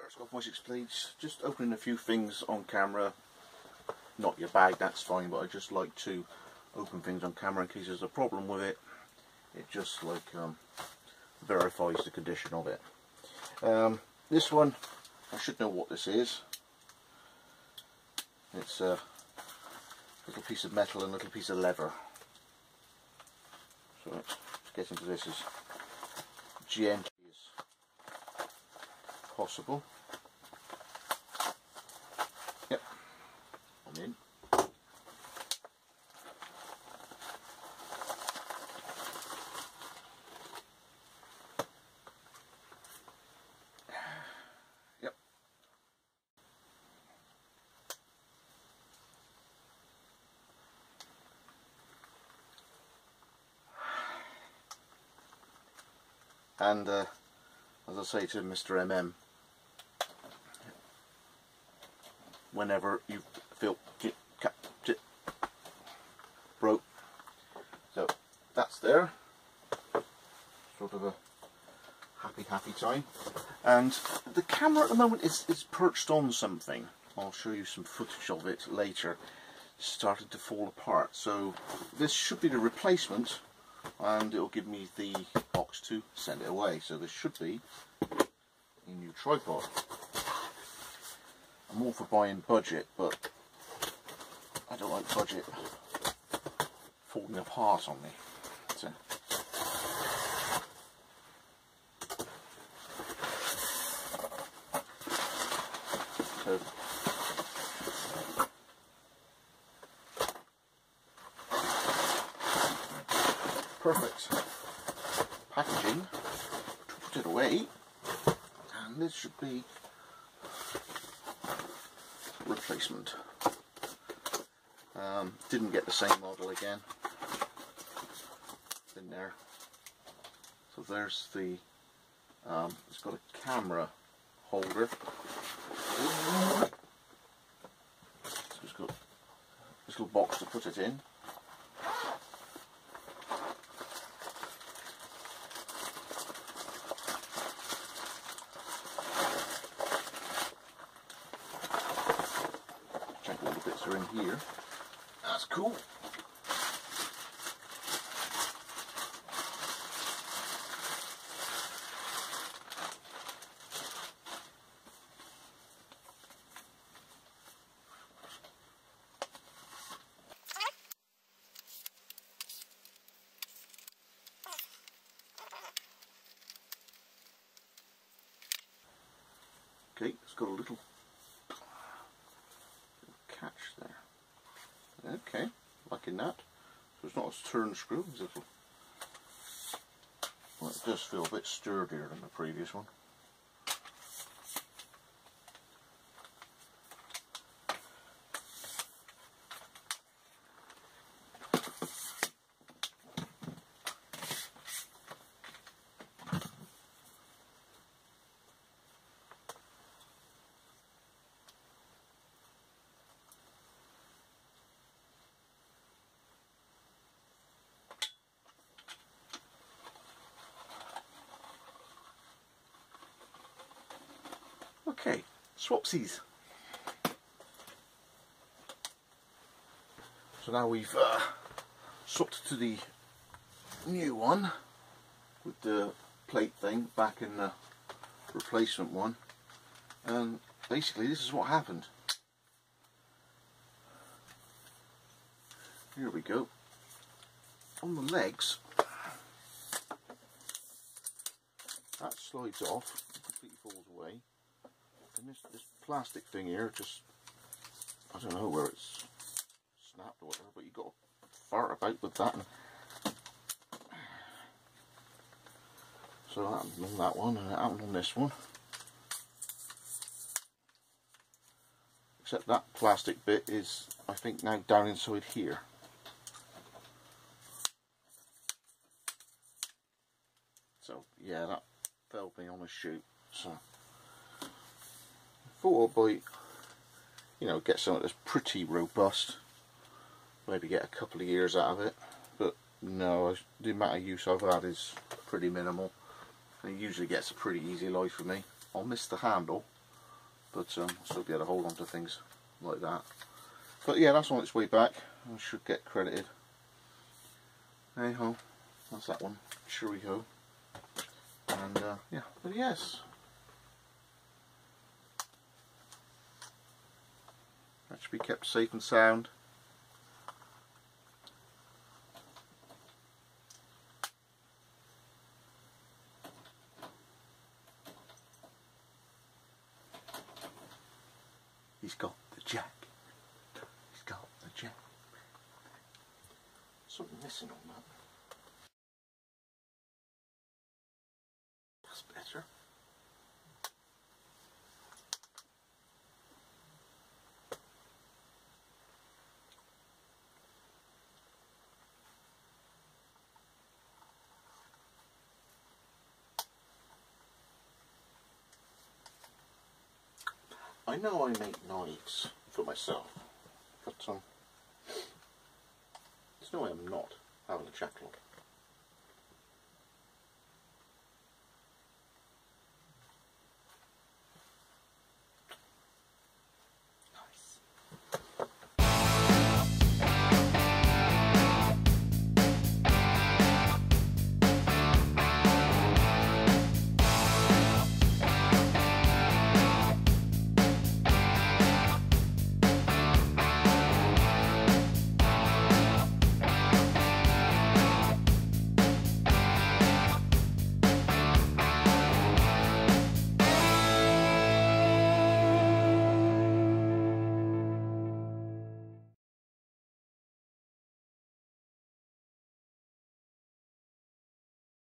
Let's go Wessex, please. Just opening a few things on camera. Not your bag, that's fine, but I just like to open things on camera in case there's a problem with it. It just like verifies the condition of it. This one, I should know what this is. It's a little piece of metal and a little piece of leather. So let's get into this as gently as possible. Yep, I'm in. Yep. And as I say to Mr. MM, whenever you feel broke, so that's there, sort of a happy time. And the camera at the moment is perched on something. I'll show you some footage of it later. It's started to fall apart, so this should be the replacement, and it'll give me the box to send it away. So this should be a new tripod. I'm all for buying budget, but I don't like budget falling apart on me. So perfect packaging to put it away, and this should be replacement. Didn't get the same model again in there. So there's the it's got a camera holder. So it's got this little box to put it in. Check all the bits are in here. That's cool. Okay, it's got a little catch there. Okay, liking that. So it's not a turn screw, it's a little. Well, it does feel a bit sturdier than the previous one. Okay, swapsies. So now we've swapped to the new one with the plate thing back in the replacement one, and basically this is what happened. Here we go. On the legs, that slides off, completely falls away. And this plastic thing here, just, I don't know where it's snapped or whatever, but you've got to fart about with that. And so that happened on that one, and it happened on this one. Except that plastic bit is, I think, now down inside here. So yeah, that fell me on a shoot. So thought I'd, you know, get something that's pretty robust, maybe get a couple of years out of it, but no, the amount of use I've had is pretty minimal, and it usually gets a pretty easy life for me. I'll miss the handle, but I'll still be able to hold on to things like that. But yeah, that's on its way back. I should get credited. Hey ho, that's that one. Churiho. And yeah, but yes. That should be kept safe and sound. He's got the jack. He's got the jack. Something missing on that. That's better. I know I make knives for myself, but there's no way I'm not having a Jacklore.